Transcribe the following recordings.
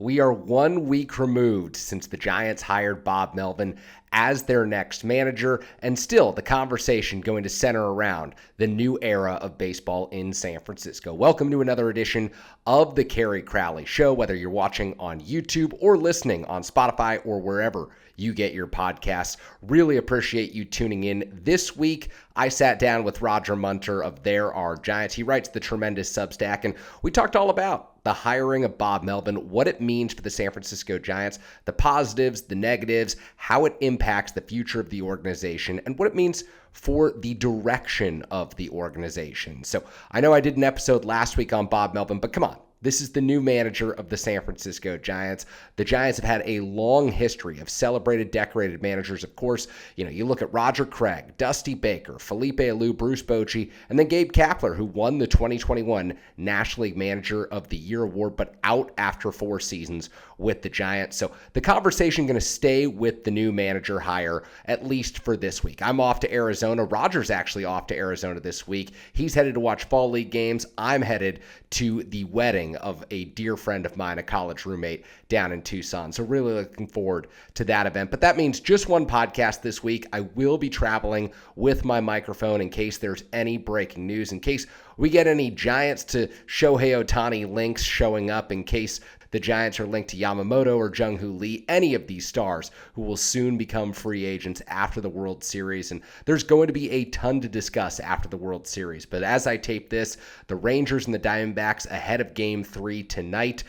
We are 1 week removed since the Giants hired Bob Melvin as their next manager, and still the conversation going to center around the new era of baseball in San Francisco. Welcome to another edition of the Kerry Crowley Show, whether you're watching on YouTube or listening on Spotify or wherever you get your podcasts. Really appreciate you tuning in. This week, I sat down with Roger Munter of ThereRGiants. He writes the tremendous Substack, and we talked all about the hiring of Bob Melvin, what it means for the San Francisco Giants, the positives, the negatives, how it impacts the future of the organization, and what it means for the direction of the organization. So I know I did an episode last week on Bob Melvin, but come on. This is the new manager of the San Francisco Giants. The Giants have had a long history of celebrated, decorated managers. Of course, you look at Roger Craig, Dusty Baker, Felipe Alou, Bruce Bochy, and then Gabe Kapler, who won the 2021 National League Manager of the Year award, but out after 4 seasons with the Giants. So the conversation going to stay with the new manager hire, at least for this week. I'm off to Arizona. Roger's actually off to Arizona this week. He's headed to watch Fall League games. I'm headed to the wedding of a dear friend of mine, a college roommate down in Tucson. So really looking forward to that event. But that means just one podcast this week. I will be traveling with my microphone in case there's any breaking news, in case we get any Giants to Shohei Ohtani links showing up, in case the Giants are linked to Yamamoto or Jung-Hoo Lee, any of these stars who will soon become free agents after the World Series. And there's going to be a ton to discuss after the World Series. But as I tape this, the Rangers and the Diamondbacks ahead of Game 3 tonight.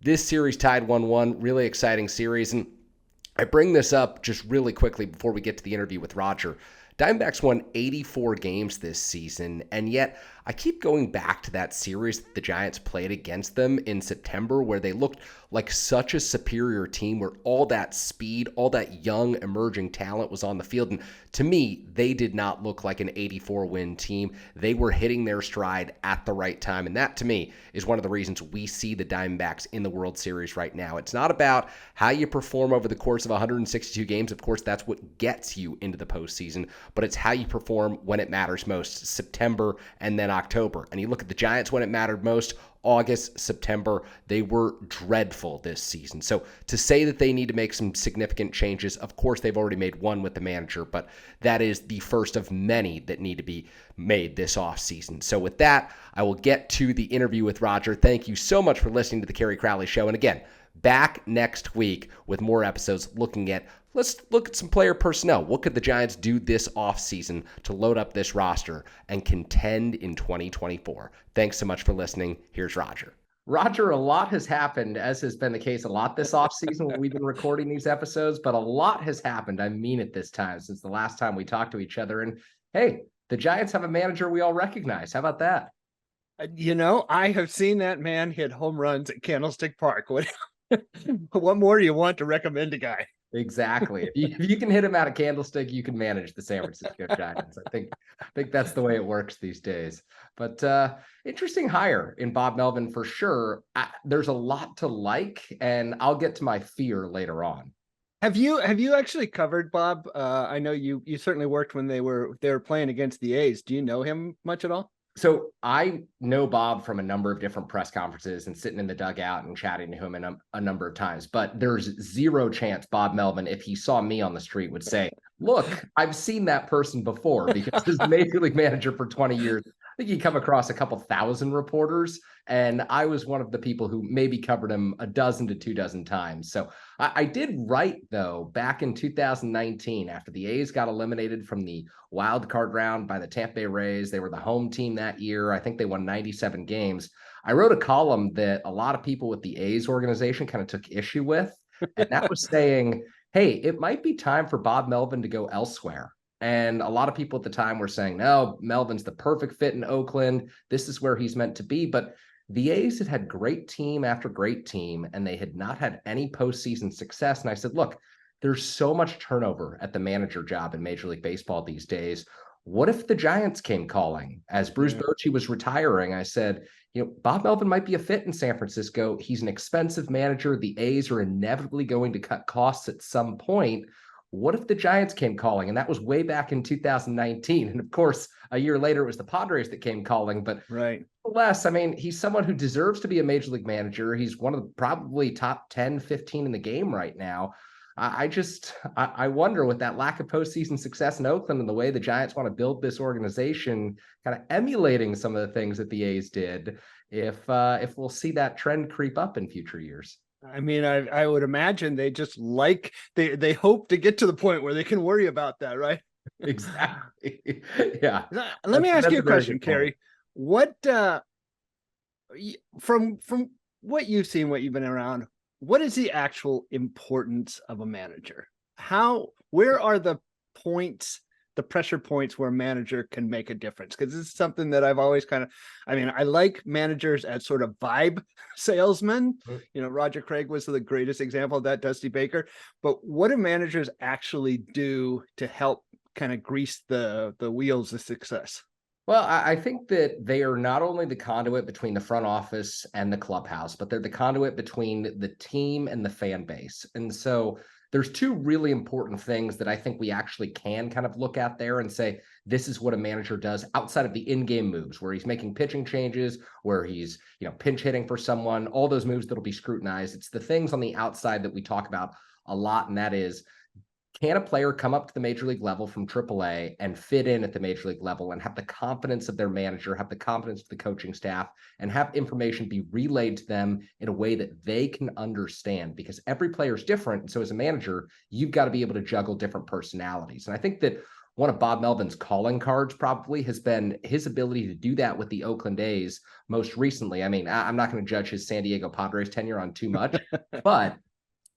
This series tied 1-1, really exciting series. And I bring this up just really quickly before we get to the interview with Roger. Diamondbacks won 84 games this season, and yet I keep going back to that series that the Giants played against them in September, where they looked like such a superior team, where all that speed, all that young emerging talent was on the field. And to me, they did not look like an 84-win team. They were hitting their stride at the right time. And that, to me, is one of the reasons we see the Diamondbacks in the World Series right now. It's not about how you perform over the course of 162 games. Of course, that's what gets you into the postseason. But it's how you perform when it matters most, September and then October. And you look at the Giants when it mattered most, August, September, they were dreadful this season. So to say that they need to make some significant changes, of course, they've already made one with the manager, but that is the first of many that need to be made this offseason. So with that, I will get to the interview with Roger. Thank you so much for listening to the Kerry Crowley Show. And again, back next week with more episodes looking at, let's look at some player personnel. What could the Giants do this offseason to load up this roster and contend in 2024? Thanks so much for listening. Here's Roger. Roger, a lot has happened, as has been the case a lot this offseason when we've been recording these episodes, but a lot has happened. I mean it this time, since the last time we talked to each other. And hey, the Giants have a manager we all recognize. How about that? I have seen that man hit home runs at Candlestick Park. What more do you want to recommend a guy? Exactly. If you can hit him out of Candlestick, you can manage the San Francisco Giants. I think that's the way it works these days. But interesting hire in Bob Melvin for sure. There's a lot to like, and I'll get to my fear later on. Have you actually covered Bob? I know you certainly worked when they were playing against the A's. Do you know him much at all? So I know Bob from a number of different press conferences and sitting in the dugout and chatting to him a number of times, but there's zero chance Bob Melvin, if he saw me on the street, would say, look, I've seen that person before, because as major league manager for 20 years, I think he come across a couple thousand reporters, and I was one of the people who maybe covered him a dozen to 24 times. So I did write, though, back in 2019, after the A's got eliminated from the wild card round by the Tampa Bay Rays. They were the home team that year. I think they won 97 games. I wrote a column that a lot of people with the A's organization kind of took issue with, and that was saying, hey, it might be time for Bob Melvin to go elsewhere. And a lot of people at the time were saying, no, Melvin's the perfect fit in Oakland. This is where he's meant to be. But the A's had great team after great team, and they had not had any postseason success. And I said, look, there's so much turnover at the manager job in Major League Baseball these days. What if the Giants came calling? As Bruce Bochy was retiring, I said, Bob Melvin might be a fit in San Francisco. He's an expensive manager. The A's are inevitably going to cut costs at some point. what if the Giants came calling? And that was way back in 2019. And of course, a year later, it was the Padres that came calling. But Right. nonetheless, I mean, he's someone who deserves to be a major league manager. He's one of the probably top 10, 15 in the game right now. I wonder, with that lack of postseason success in Oakland and the way the Giants want to build this organization, kind of emulating some of the things that the A's did, if we'll see that trend creep up in future years. I mean, I would imagine they just they hope to get to the point where they can worry about that, right? Exactly. Yeah. Let me ask you That's a question, Kerry. What from what you've seen, what you've been around, what is the actual importance of a manager? Where are the points, the pressure points where a manager can make a difference? Because this is something that I've always I like managers as sort of vibe salesmen. Roger Craig was the greatest example of that, Dusty Baker. But what do managers actually do to help kind of grease the wheels of success? Well, I think that they are not only the conduit between the front office and the clubhouse, but they're the conduit between the team and the fan base. And so there's two really important things that I think we actually can kind of look at there and say, this is what a manager does outside of the in-game moves, where he's making pitching changes, where he's, pinch hitting for someone, all those moves that'll be scrutinized. It's the things on the outside that we talk about a lot. And that is, can a player come up to the major league level from AAA and fit in at the major league level and have the confidence of their manager, have the confidence of the coaching staff, and have information be relayed to them in a way that they can understand? Because every player is different. And so as a manager, you've got to be able to juggle different personalities. And I think that one of Bob Melvin's calling cards probably has been his ability to do that with the Oakland A's most recently. I mean, I'm not going to judge his San Diego Padres tenure on too much, but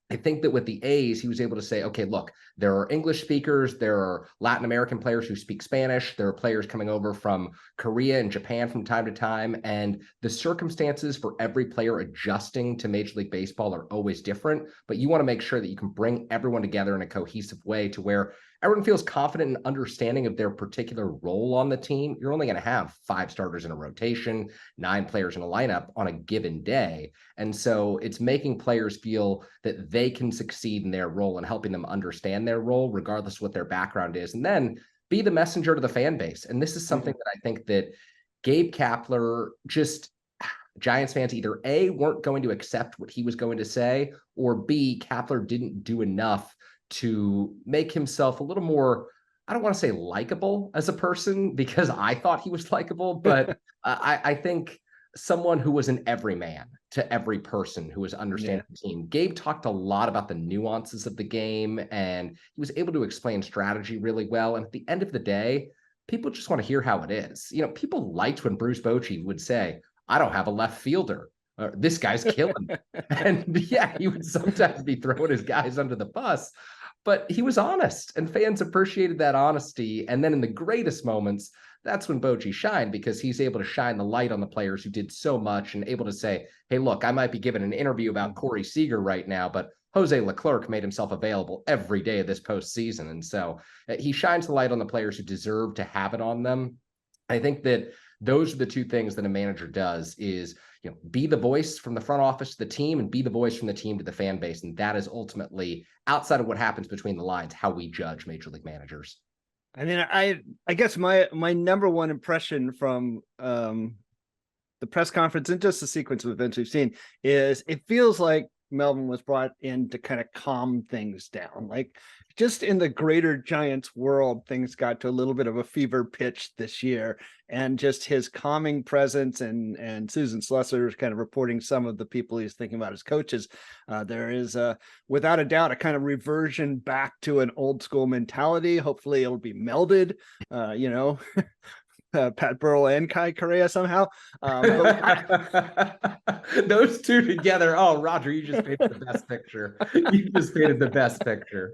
I think that with the A's, he was able to say, okay, look, there are English speakers, there are Latin American players who speak Spanish, there are players coming over from Korea and Japan from time to time, and the circumstances for every player adjusting to Major League Baseball are always different, but you want to make sure that you can bring everyone together in a cohesive way to where everyone feels confident and understanding of their particular role on the team. You're only going to have 5 starters in a rotation, 9 players in a lineup on a given day. And so it's making players feel that they can succeed in their role and helping them understand their role, regardless of what their background is. And then be the messenger to the fan base. And this is something that I think that Gabe Kapler Giants fans either A, weren't going to accept what he was going to say, or B, Kapler didn't do enough to make himself a little more, I don't want to say likable as a person, because I thought he was likable, but I think someone who was an everyman to every person who was understanding the team. Gabe talked a lot about the nuances of the game, and he was able to explain strategy really well. And at the end of the day, people just want to hear how it is. People liked when Bruce Bochy would say, I don't have a left fielder. This guy's killing. And yeah, he would sometimes be throwing his guys under the bus, but he was honest, and fans appreciated that honesty. And then in the greatest moments, that's when Bochy shined, because he's able to shine the light on the players who did so much and able to say, hey, look, I might be giving an interview about Corey Seager right now, but Jose Leclerc made himself available every day of this postseason. And so he shines the light on the players who deserve to have it on them. I think that those are the two things that a manager does, is be the voice from the front office to the team, and be the voice from the team to the fan base. And that is ultimately, outside of what happens between the lines, how we judge major league managers. I mean, I guess my number one impression from the press conference and just the sequence of events we've seen is it feels like Melvin was brought in to kind of calm things down. Like, just in the greater Giants world, things got to a little bit of a fever pitch this year, and just his calming presence and Susan Slusser kind of reporting some of the people he's thinking about as coaches. There is without a doubt a kind of reversion back to an old school mentality. Hopefully it'll be melded, Pat Burrell and Kai Correa somehow. Those two together. Oh, Roger, you just painted the best picture. You just painted the best picture.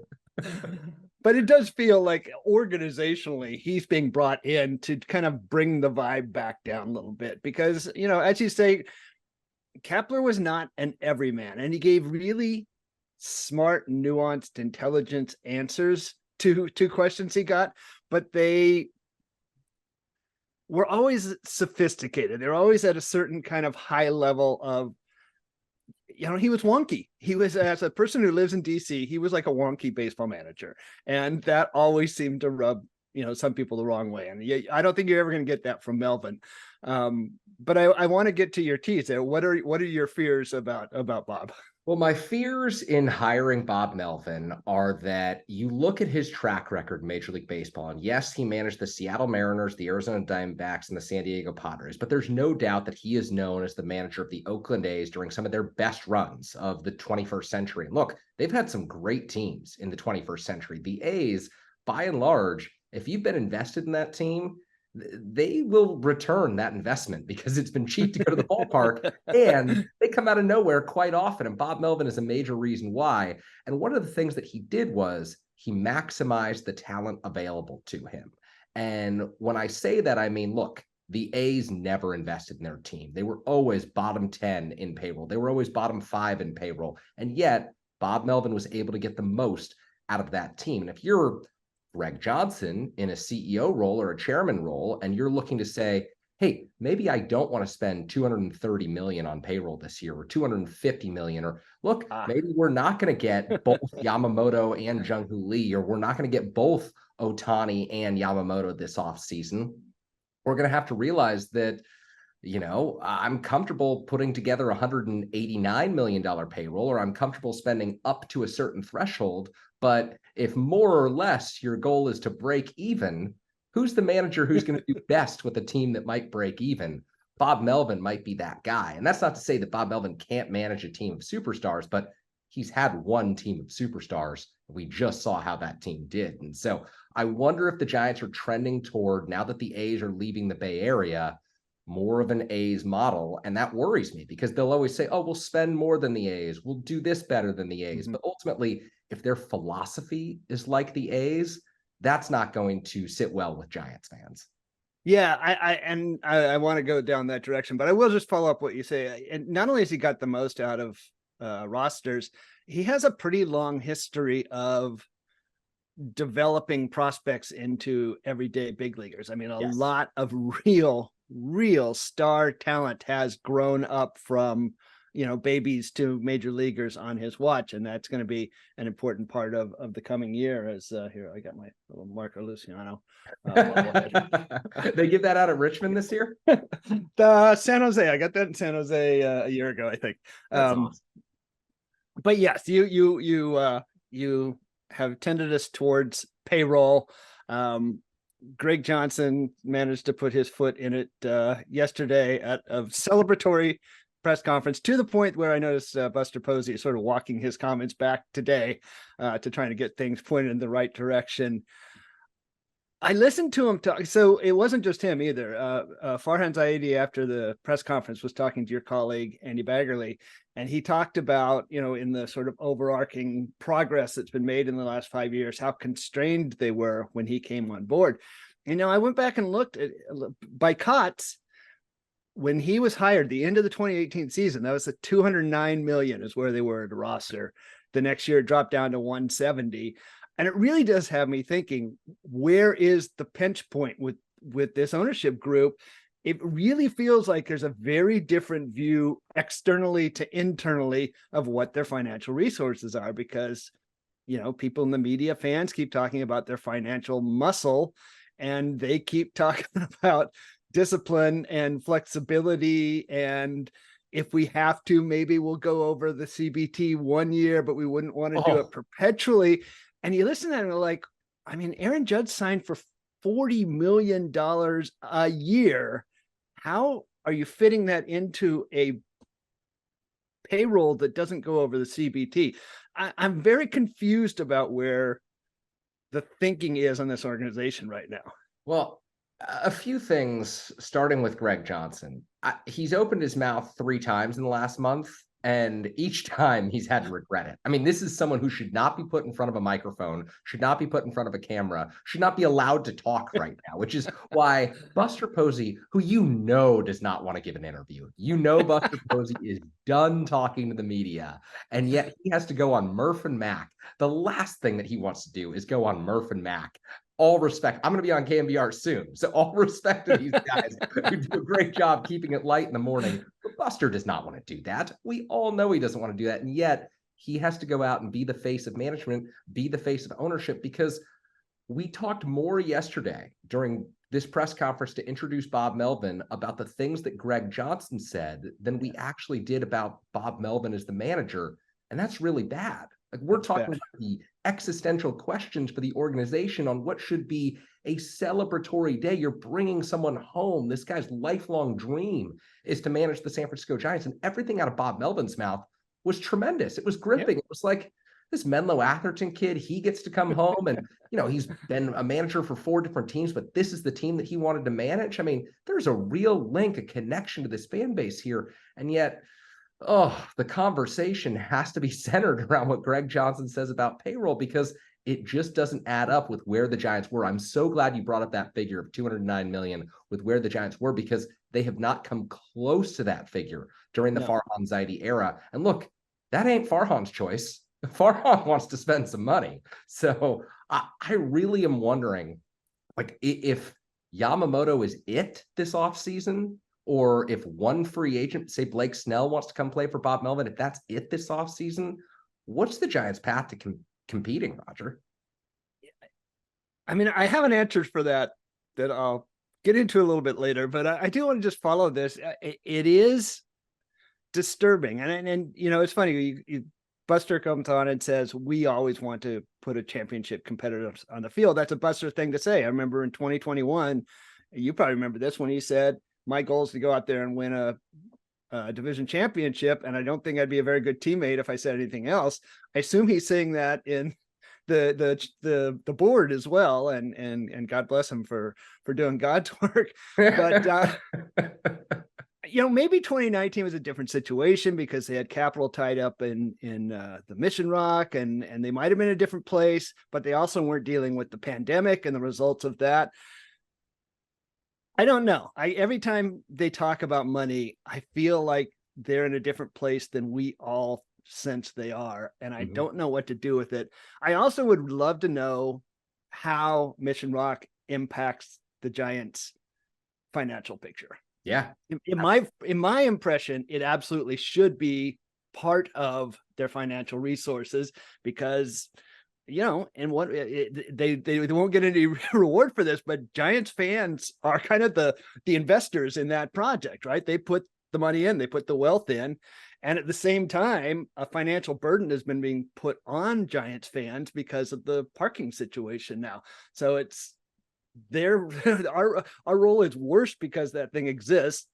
But it does feel like organizationally he's being brought in to kind of bring the vibe back down a little bit, because, as you say, Kapler was not an everyman, and he gave really smart, nuanced, intelligent answers to questions he got, but they were always sophisticated. They're always at a certain kind of high level of he was wonky. He was, as a person who lives in DC, he was like a wonky baseball manager. And that always seemed to rub, some people the wrong way. And I don't think you're ever going to get that from Melvin. But I want to get to your tease there. What are your fears about Bob? Well, my fears in hiring Bob Melvin are that you look at his track record in Major League Baseball, and yes, he managed the Seattle Mariners, the Arizona Diamondbacks, and the San Diego Padres, but there's no doubt that he is known as the manager of the Oakland A's during some of their best runs of the 21st century. And look, they've had some great teams in the 21st century. The A's, by and large, if you've been invested in that team, they will return that investment because it's been cheap to go to the ballpark and they come out of nowhere quite often. And Bob Melvin is a major reason why. And one of the things that he did was he maximized the talent available to him. And when I say that, I mean, look, the A's never invested in their team. They were always bottom 10 in payroll. They were always bottom 5 in payroll. And yet Bob Melvin was able to get the most out of that team. And if you're Greg Johnson in a CEO role or a chairman role, and you're looking to say, hey, maybe I don't want to spend 230 million on payroll this year or 250 million, or look, maybe we're not going to get both Yamamoto and Jung-Hoo Lee, or we're not going to get both Ohtani and Yamamoto this offseason. We're going to have to realize that, I'm comfortable putting together $189 million payroll, or I'm comfortable spending up to a certain threshold. But if more or less your goal is to break even, who's the manager who's going to do best with a team that might break even? Bob Melvin might be that guy. And that's not to say that Bob Melvin can't manage a team of superstars, but he's had one team of superstars. We just saw how that team did. And so I wonder if the Giants are trending toward, now that the A's are leaving the Bay Area, more of an A's model. And that worries me because they'll always say, oh, we'll spend more than the A's. We'll do this better than the A's. Mm-hmm. But ultimately, if their philosophy is like the A's, that's not going to sit well with Giants fans. Yeah, I want to go down that direction, but I will just follow up what you say. And not only has he got the most out of rosters, he has a pretty long history of developing prospects into everyday big leaguers. I mean, a lot of real star talent has grown up from babies to major leaguers on his watch, and that's going to be an important part of the coming year. As here, I got my little Marco Luciano. They give that out at Richmond this year. The San Jose, I got that in San Jose a year ago, I think. Awesome. But yes, you have tended us towards payroll. Greg Johnson managed to put his foot in it yesterday at a celebratory press conference, to the point where I noticed Buster Posey is sort of walking his comments back today to trying to get things pointed in the right direction. I listened to him talk. So it wasn't just him either. Farhan Zaidi, after the press conference, was talking to your colleague, Andy Baggerly, and he talked about, in the sort of overarching progress that's been made in the last 5 years, how constrained they were when he came on board. I went back and looked at, by Cots, when he was hired, the end of the 2018 season, that was the 209 million is where they were at the roster. The next year it dropped down to 170. And it really does have me thinking, where is the pinch point with this ownership group? It really feels like there's a very different view externally to internally of what their financial resources are, because, people in the media, fans keep talking about their financial muscle, and they keep talking about discipline and flexibility. And if we have to, maybe we'll go over the CBT 1 year, but we wouldn't want to do it perpetually. And you listen to that and you're like, Aaron Judge signed for $40 million a year. How are you fitting that into a payroll that doesn't go over the CBT? I'm very confused about where the thinking is on this organization right now. Well, a few things, starting with Greg Johnson. He's opened his mouth 3 times in the last month, and each time he's had to regret it. This is someone who should not be put in front of a microphone, should not be put in front of a camera, should not be allowed to talk right now, which is why Buster Posey, who does not want to give an interview. Buster Posey is done talking to the media, and yet he has to go on Murph and Mac. The last thing that he wants to do is go on Murph and Mac all respect. I'm going to be on KMBR soon. So all respect to these guys who do a great job keeping it light in the morning. But Buster does not want to do that. We all know he doesn't want to do that. And yet he has to go out and be the face of management, be the face of ownership, because we talked more yesterday during this press conference to introduce Bob Melvin about the things that Greg Johnson said than we actually did about Bob Melvin as the manager. And that's really bad. Like, we're talking about the existential questions for the organization on what should be a celebratory day. You're bringing someone home. This guy's lifelong dream is to manage the San Francisco Giants. And everything out of Bob Melvin's mouth was tremendous. It was gripping. It was like, this Menlo Atherton kid, he gets to come home and, he's been a manager for 4 different teams, but this is the team that he wanted to manage. I mean, there's a real link, a connection to this fan base here. And yet, the conversation has to be centered around what Greg Johnson says about payroll, because it just doesn't add up with where the Giants were. I'm so glad you brought up that figure of $209 million with where the Giants were, because they have not come close to that figure during the Farhan Zaidi era. And look, that ain't Farhan's choice. Farhan wants to spend some money. So I really am wondering, like, if Yamamoto is it this offseason, or if one free agent, say Blake Snell, wants to come play for Bob Melvin, if that's it this offseason, what's the Giants' path to competing, Roger? I mean, I have an answer for that I'll get into a little bit later, but I do want to just follow this. It is disturbing. And it's funny. Buster comes on and says, we always want to put a championship competitor on the field. That's a Buster thing to say. I remember in 2021, you probably remember this, when he said, my goal is to go out there and win a division championship. And I don't think I'd be a very good teammate if I said anything else. I assume he's saying that in the board as well. And God bless him for doing God's work. But, maybe 2019 was a different situation because they had capital tied up in the Mission Rock, and they might have been in a different place, but they also weren't dealing with the pandemic and the results of that. I don't know. Every time they talk about money, I feel like they're in a different place than we all sense they are, and I don't know what to do with it. I also would love to know how Mission Rock impacts the Giants' financial picture. Yeah. In my impression, it absolutely should be part of their financial resources, because and what they won't get any reward for this, but Giants fans are kind of the investors in that project, right? They put the money in, they put the wealth in, and at the same time, a financial burden has been being put on Giants fans because of the parking situation now. So it's our role is worse because that thing exists.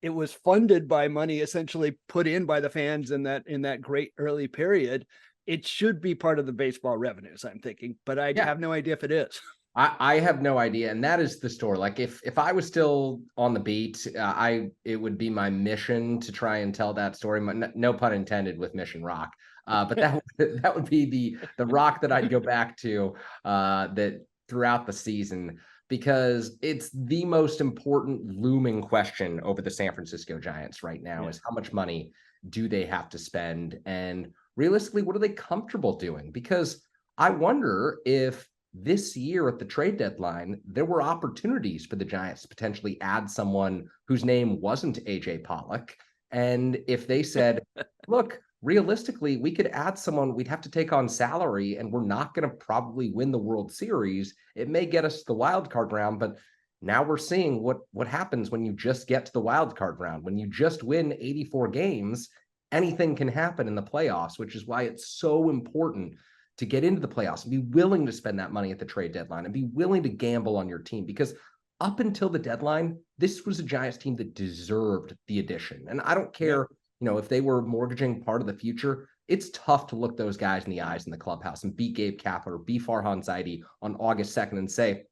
It was funded by money essentially put in by the fans in that great early period. It should be part of the baseball revenues, I'm thinking, but I have no idea if it is. I have no idea. And that is the story. Like, if I was still on the beat, it would be my mission to try and tell that story. No pun intended with Mission Rock. But that would be the rock that I'd go back to that throughout the season, because it's the most important looming question over the San Francisco Giants right now is how much money do they have to spend? And realistically, what are they comfortable doing? Because I wonder if this year at the trade deadline, there were opportunities for the Giants to potentially add someone whose name wasn't AJ Pollock. And if they said, look, realistically, we could add someone, we'd have to take on salary, and we're not going to probably win the World Series. It may get us to the wild card round, but now we're seeing what happens when you just get to the wild card round. When you just win 84 games, anything can happen in the playoffs, which is why it's so important to get into the playoffs and be willing to spend that money at the trade deadline and be willing to gamble on your team, because up until the deadline, this was a Giants team that deserved the addition. And I don't care, if they were mortgaging part of the future, it's tough to look those guys in the eyes in the clubhouse and beat Gabe Kapler, beat Farhan Zaidi on August 2nd and say,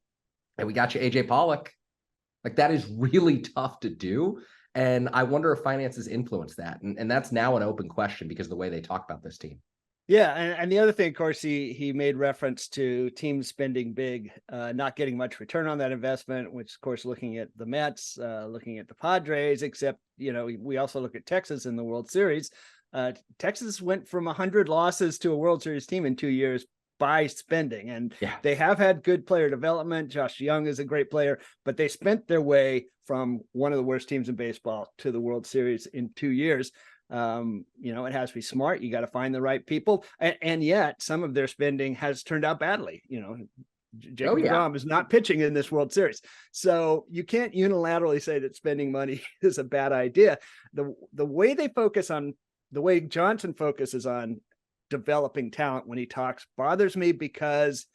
hey, we got you AJ Pollock. Like, that is really tough to do. And I wonder if finances influence that. And that's now an open question because of the way they talk about this team. Yeah, and the other thing, of course, he made reference to teams spending big, not getting much return on that investment, which, of course, looking at the Mets, looking at the Padres, except, we also look at Texas in the World Series. Texas went from 100 losses to a World Series team in 2 years by spending. And Yeah. they have had good player development. Josh Young is a great player, but they spent their way from one of the worst teams in baseball to the World Series in 2 years. It has to be smart. You got to find the right people. And yet some of their spending has turned out badly. Jacob DeGrom is not pitching in this World Series. So you can't unilaterally say that spending money is a bad idea. The way they focus on, the way Johnson focuses on developing talent when he talks bothers me because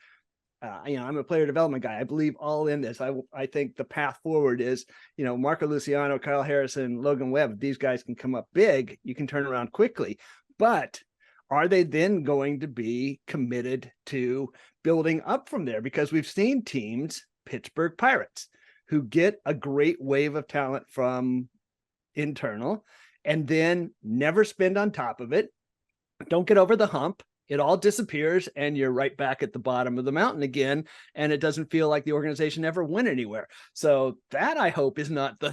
I'm a player development guy. I believe all in this. I think the path forward is, Marco Luciano, Kyle Harrison, Logan Webb. These guys can come up big. You can turn around quickly, but are they then going to be committed to building up from there? Because we've seen teams, Pittsburgh Pirates, who get a great wave of talent from internal and then never spend on top of it. Don't get over the hump. It all disappears and you're right back at the bottom of the mountain again. And it doesn't feel like the organization ever went anywhere. So that, I hope, is not the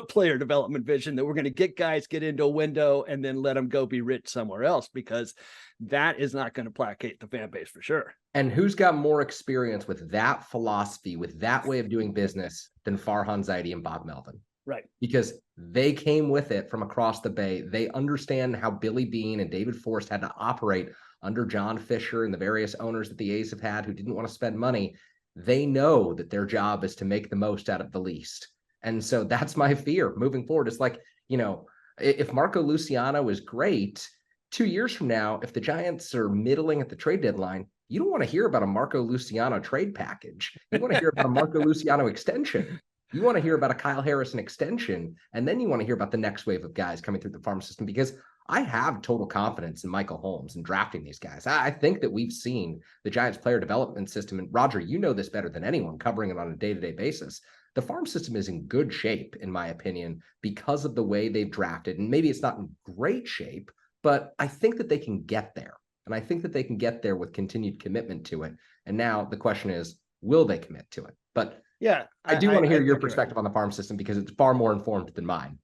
player development vision, that we're going to get into a window and then let them go be rich somewhere else, because that is not going to placate the fan base for sure. And who's got more experience with that philosophy, with that way of doing business than Farhan Zaidi and Bob Melvin? Right. Because they came with it from across the bay. They understand how Billy Beane and David Forst had to operate under John Fisher and the various owners that the A's have had who didn't want to spend money. They know that their job is to make the most out of the least. And so that's my fear moving forward. It's like, if Marco Luciano is great, 2 years from now, if the Giants are middling at the trade deadline, you don't want to hear about a Marco Luciano trade package. You want to hear about a Marco Luciano extension. You want to hear about a Kyle Harrison extension. And then you want to hear about the next wave of guys coming through the farm system, because I have total confidence in Michael Holmes and drafting these guys. I think that we've seen the Giants player development system. And Roger, you know this better than anyone, covering it on a day-to-day basis. The farm system is in good shape, in my opinion, because of the way they've drafted. And maybe it's not in great shape, but I think that they can get there. And I think that they can get there with continued commitment to it. And now the question is, will they commit to it? But yeah, I do want to hear your perspective on the farm system, because it's far more informed than mine.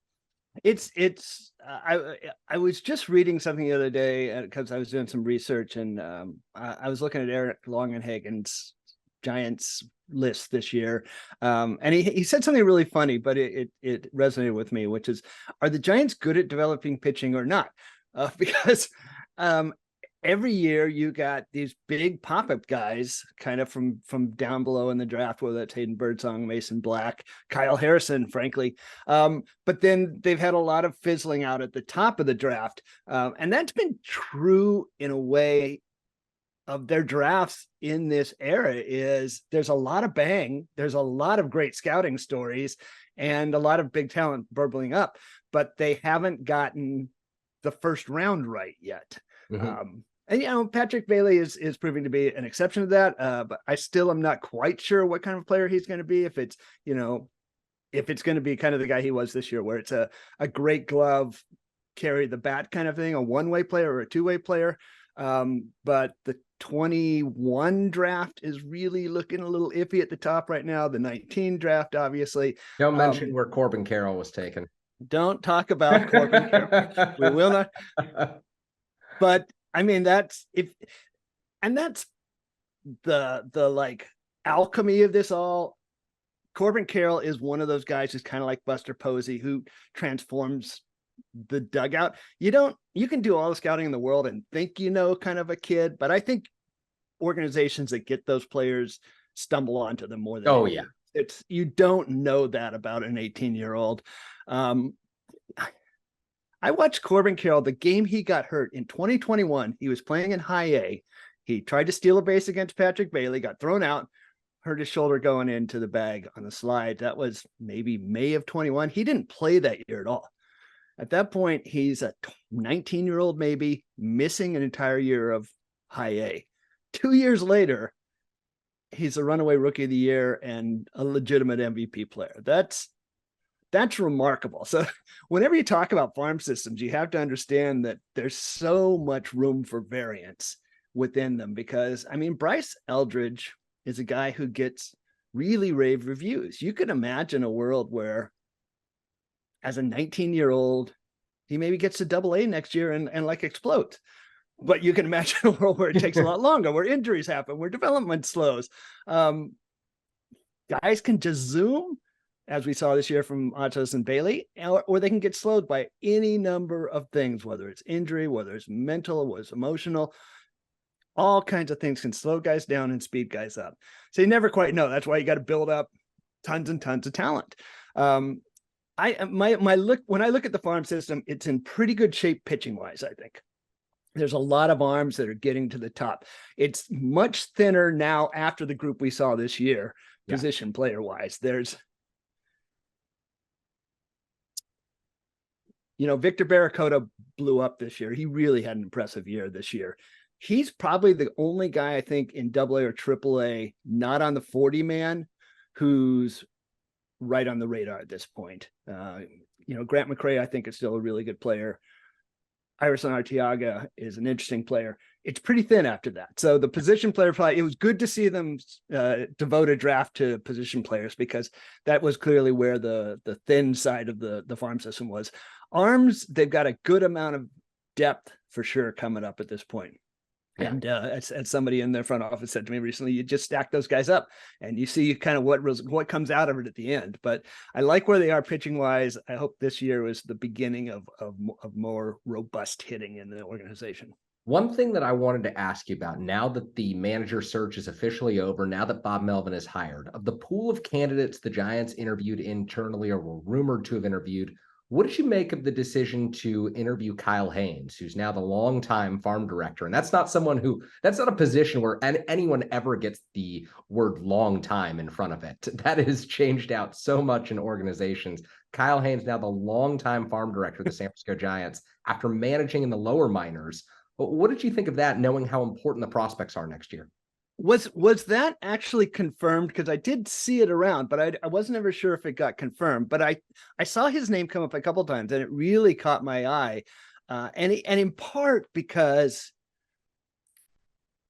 I was just reading something the other day because I was doing some research, and I was looking at Eric Longenhagen's Giants list this year. And he said something really funny, but it resonated with me, which is, are the Giants good at developing pitching or not? Because every year you got these big pop-up guys kind of from down below in the draft, whether that's Hayden Birdsong, Mason Black, Kyle Harrison, frankly. But then they've had a lot of fizzling out at the top of the draft. And that's been true in a way of their drafts in this era. Is there's a lot of bang, there's a lot of great scouting stories and a lot of big talent burbling up, but they haven't gotten the first round right yet. Mm-hmm. And Patrick Bailey is proving to be an exception to that. But I still am not quite sure what kind of player he's going to be. If it's going to be kind of the guy he was this year, where it's a great glove, carry the bat kind of thing, a one-way player or a two-way player. But the 21 draft is really looking a little iffy at the top right now. The 19 draft, obviously. Don't mention where Corbin Carroll was taken. Don't talk about Corbin Carroll. We will not. But I mean, that's the like alchemy of this all. Corbin Carroll is one of those guys who's kind of like Buster Posey, who transforms the dugout. You can do all the scouting in the world and think kind of a kid, but I think organizations that get those players stumble onto them more than you don't know that about an 18-year-old. I watched Corbin Carroll, the game he got hurt in 2021. He was playing in high A. He tried to steal a base against Patrick Bailey, got thrown out, hurt his shoulder going into the bag on the slide. That was maybe May of 21. He didn't play that year at all. At that point, he's a 19-year-old, maybe missing an entire year of high A. 2 years later, he's a runaway rookie of the year and a legitimate MVP player. That's remarkable. So whenever you talk about farm systems, you have to understand that there's so much room for variance within them, because I mean, Bryce Eldridge is a guy who gets really rave reviews. You could imagine a world where as a 19-year-old, he maybe gets to AA next year and like explodes. But you can imagine a world where it takes a lot longer, where injuries happen, where development slows. Guys can just zoom, as we saw this year from Atos and Bailey, or they can get slowed by any number of things, whether it's injury, whether it's mental, whether it's emotional. All kinds of things can slow guys down and speed guys up. So you never quite know. That's why you got to build up tons and tons of talent. When I look at the farm system, it's in pretty good shape pitching wise, I think. There's a lot of arms that are getting to the top. It's much thinner now after the group we saw this year, position player wise. There's, Victor Barracuda blew up this year. He really had an impressive year this year. He's probably the only guy I think in AA or AAA, not on the 40 man, who's right on the radar at this point. Grant McCray, I think, is still a really good player. Iverson Arteaga is an interesting player. It's pretty thin after that. So the position player play, it was good to see them devote a draft to position players, because that was clearly where the thin side of the farm system was. Arms, they've got a good amount of depth for sure coming up at this point. Yeah. And as somebody in their front office said to me recently, you just stack those guys up and you see kind of what comes out of it at the end. But I like where they are pitching wise. I hope this year was the beginning of more robust hitting in the organization. One thing that I wanted to ask you about, now that the manager search is officially over, now that Bob Melvin is hired, of the pool of candidates the Giants interviewed internally or were rumored to have interviewed, what did you make of the decision to interview Kyle Haynes, who's now the longtime farm director? And that's not a position where anyone ever gets the word long time in front of it. That has changed out so much in organizations. Kyle Haynes, now the longtime farm director of the San Francisco Giants, after managing in the lower minors. What did you think of that, knowing how important the prospects are next year? Was that actually confirmed? Because I did see it around, but I wasn't ever sure if it got confirmed. But I saw his name come up a couple of times, and it really caught my eye. And in part because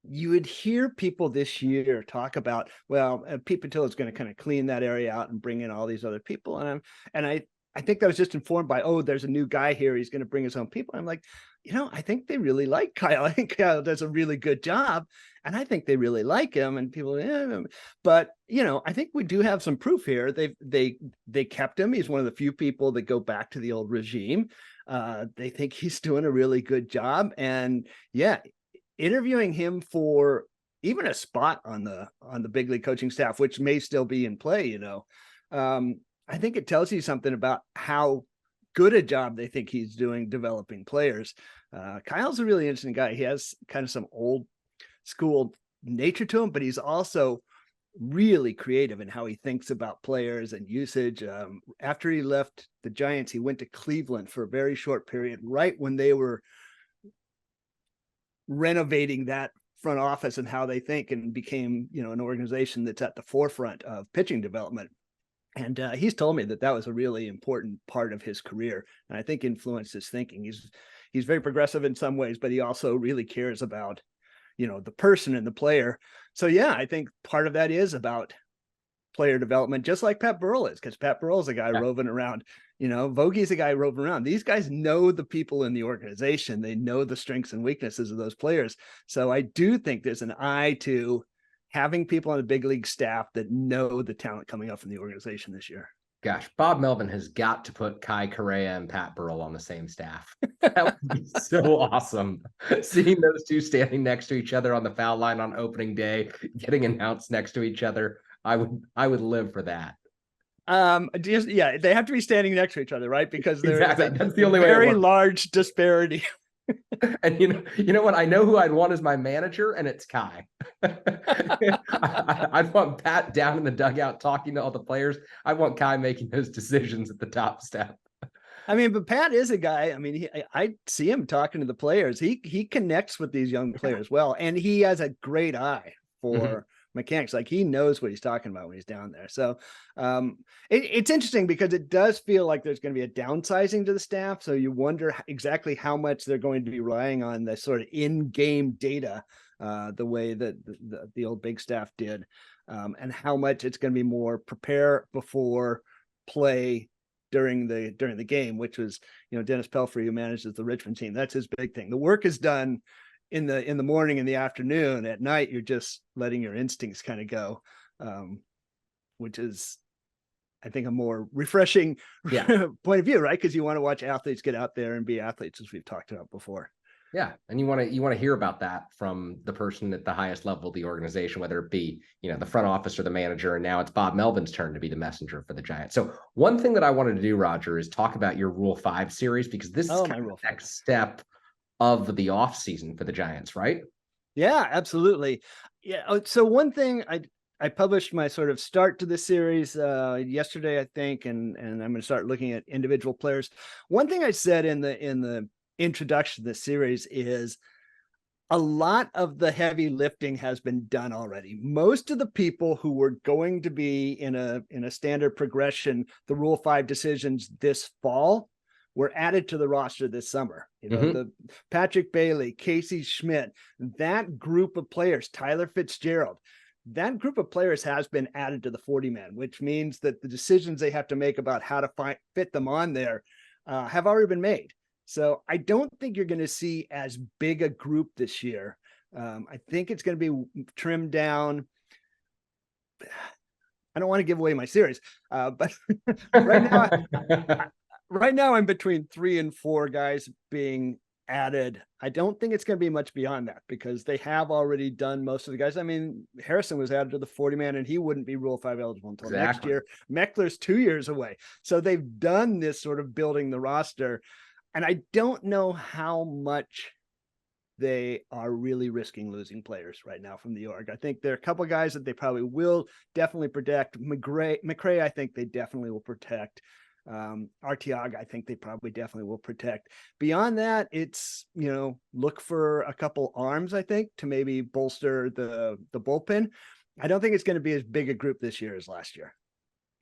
you would hear people this year talk about, well, Pete Patil is going to kind of clean that area out and bring in all these other people. And I think that was just informed by, there's a new guy here, he's going to bring his own people. I'm like, I think they really like Kyle. I think Kyle does a really good job, and I think they really like him. And people, but I think we do have some proof here. They kept him. He's one of the few people that go back to the old regime. They think he's doing a really good job, and interviewing him for even a spot on the big league coaching staff, which may still be in play. I think it tells you something about how good a job they think he's doing developing players. Kyle's a really interesting guy. He has kind of some old school nature to him, but he's also really creative in how he thinks about players and usage. After he left the Giants, he went to Cleveland for a very short period, right when they were renovating that front office and how they think, and became, an organization that's at the forefront of pitching development. And he's told me that was a really important part of his career, and I think influenced his thinking. He's very progressive in some ways, but he also really cares about, the person and the player. So I think part of that is about player development, just like Pat Burrell is, because Pat Burrell's a guy roving around. Vogie's a guy roving around. These guys know the people in the organization. They know the strengths and weaknesses of those players. So I do think there's an eye to having people on the big league staff that know the talent coming up from the organization this year. Gosh, Bob Melvin has got to put Kai Correa and Pat Burrell on the same staff. That would be so awesome. Seeing those two standing next to each other on the foul line on opening day, getting announced next to each other. I would live for that. They have to be standing next to each other, right? Because that's the only very large disparity. And you know what? I know who I'd want as my manager, and it's Kai. I'd want Pat down in the dugout talking to all the players. I want Kai making those decisions at the top step. But Pat is a guy. I see him talking to the players. He connects with these young players well, and he has a great eye for mechanics. Like, he knows what he's talking about when he's down there. So it's interesting, because it does feel like there's going to be a downsizing to the staff. So you wonder exactly how much they're going to be relying on the sort of in-game data, the way that the old big staff did, and how much it's going to be more prepare before play during the game, which was, Dennis Pelfrey, who manages the Richmond team. That's his big thing. The work is done. in the morning, in the afternoon. At night, you're just letting your instincts kind of go, which is, I think, a more refreshing point of view, right? Because you want to watch athletes get out there and be athletes, as we've talked about before. Yeah, and you want to hear about that from the person at the highest level of the organization, whether it be the front office or the manager. And now it's Bob Melvin's turn to be the messenger for the Giants. So one thing that I wanted to do, Roger, is talk about your Rule 5 series, because this is kind of the next step of the off season for the Giants, right? Yeah, absolutely. Yeah. So one thing I published my sort of start to the series yesterday, I think, and I'm going to start looking at individual players. One thing I said in the introduction to the series is a lot of the heavy lifting has been done already. Most of the people who were going to be in a standard progression, the Rule 5 decisions this fall, were added to the roster this summer. The Patrick Bailey, Casey Schmidt, that group of players, Tyler Fitzgerald, that group of players has been added to the 40-man, which means that the decisions they have to make about how to fit them on there have already been made. So I don't think you're going to see as big a group this year. I think it's going to be trimmed down. I don't want to give away my series, but right now I'm between 3 and 4 guys being added. I don't think it's going to be much beyond that, because they have already done most of the guys. I mean, Harrison was added to the 40-man and he wouldn't be Rule 5 eligible until next year. Meckler's 2 years away. So they've done this sort of building the roster. And I don't know how much they are really risking losing players right now from the org. I think there are a couple of guys that they probably will definitely protect. McRae, I think they definitely will protect. Arteaga, I think they probably definitely will protect. Beyond that, it's, look for a couple arms, I think, to maybe bolster the bullpen. I don't think it's going to be as big a group this year as last year.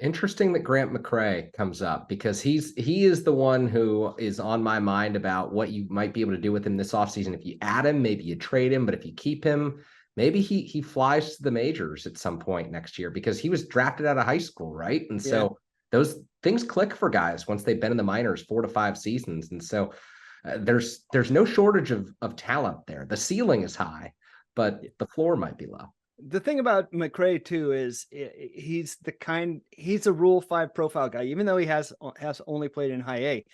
Interesting that Grant McRae comes up, because he is the one who is on my mind about what you might be able to do with him this offseason. If you add him, maybe you trade him, but if you keep him, maybe he flies to the majors at some point next year, because he was drafted out of high school, right? And so those things click for guys once they've been in the minors 4 to 5 seasons. And so there's no shortage of talent there. The ceiling is high, but the floor might be low. The thing about McRae too is he's a Rule 5 profile guy. Even though he has only played in high A,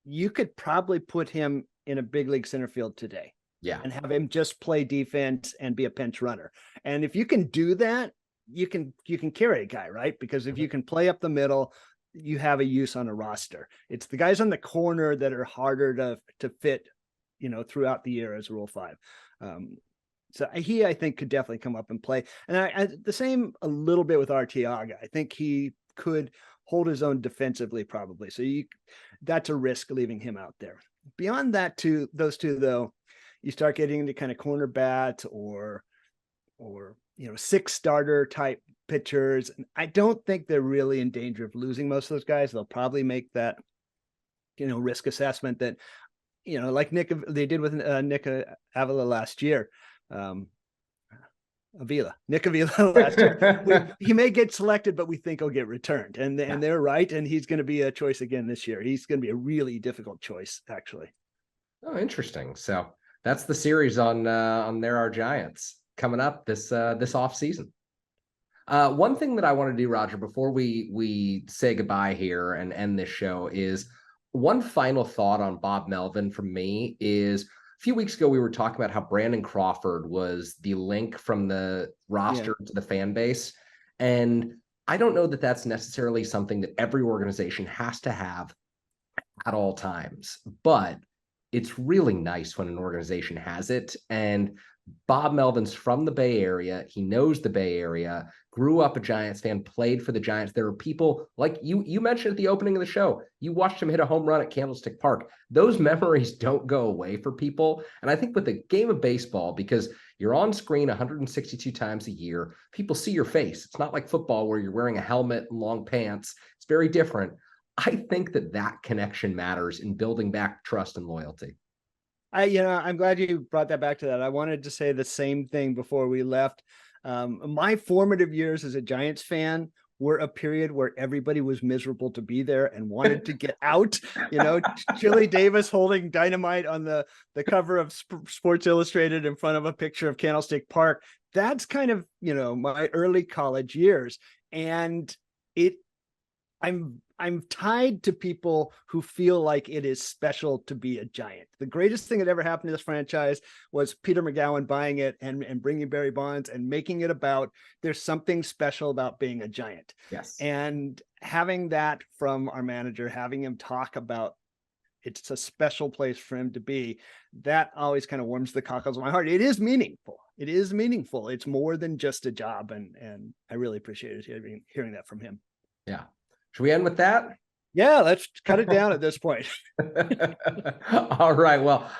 you could probably put him in a big league center field today. Yeah. And have him just play defense and be a pinch runner. And if you can do that, you can carry a guy, right? Because if you can play up the middle, you have a use on a roster. It's the guys on the corner that are harder to fit, throughout the year as Rule 5. So he, I think, could definitely come up and play. And I the same a little bit with Arteaga. I think he could hold his own defensively, probably. So that's a risk leaving him out there. Beyond that, those two, though, you start getting into kind of corner bats or 6 starter type pitchers. And I don't think they're really in danger of losing most of those guys. They'll probably make that, risk assessment that, like they did with Nick Avila last year. Nick Avila last year. He may get selected, but we think he'll get returned, and they're right. And he's going to be a choice again this year. He's going to be a really difficult choice, actually. Oh, interesting. So that's the series on ThereRGiants coming up this off season. One thing that I want to do, Roger, before we say goodbye here and end this show, is one final thought on Bob Melvin from me is, a few weeks ago, we were talking about how Brandon Crawford was the link from the roster to the fan base. And I don't know that that's necessarily something that every organization has to have at all times, but it's really nice when an organization has it. And Bob Melvin's from the Bay Area. He knows the Bay Area, grew up a Giants fan, played for the Giants. There are people like you mentioned at the opening of the show, you watched him hit a home run at Candlestick Park. Those memories don't go away for people. And I think with the game of baseball, because you're on screen 162 times a year, people see your face. It's not like football where you're wearing a helmet and long pants. It's very different. I think that connection matters in building back trust and loyalty. I'm glad you brought that back to that. I wanted to say the same thing before we left. My formative years as a Giants fan were a period where everybody was miserable to be there and wanted to get out. You know, Chili Davis holding dynamite on the cover of Sports Illustrated in front of a picture of Candlestick Park. That's kind of, you know, my early college years. And I'm tied to people who feel like it is special to be a Giant. The greatest thing that ever happened to this franchise was Peter McGowan buying it and bringing Barry Bonds and making it about, there's something special about being a Giant. Yes. And having that from our manager, having him talk about it's a special place for him to be, that always kind of warms the cockles of my heart. It is meaningful. It is meaningful. It's more than just a job. And I really appreciated hearing that from him. Yeah. Should we end with that? Yeah, let's cut it down at this point. All right. Well,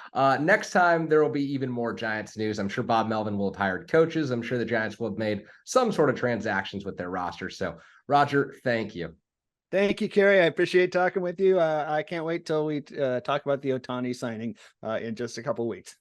next time there will be even more Giants news. I'm sure Bob Melvin will have hired coaches. I'm sure the Giants will have made some sort of transactions with their roster. So, Roger, thank you. Thank you, Kerry. I appreciate talking with you. I can't wait till we talk about the Ohtani signing in just a couple of weeks.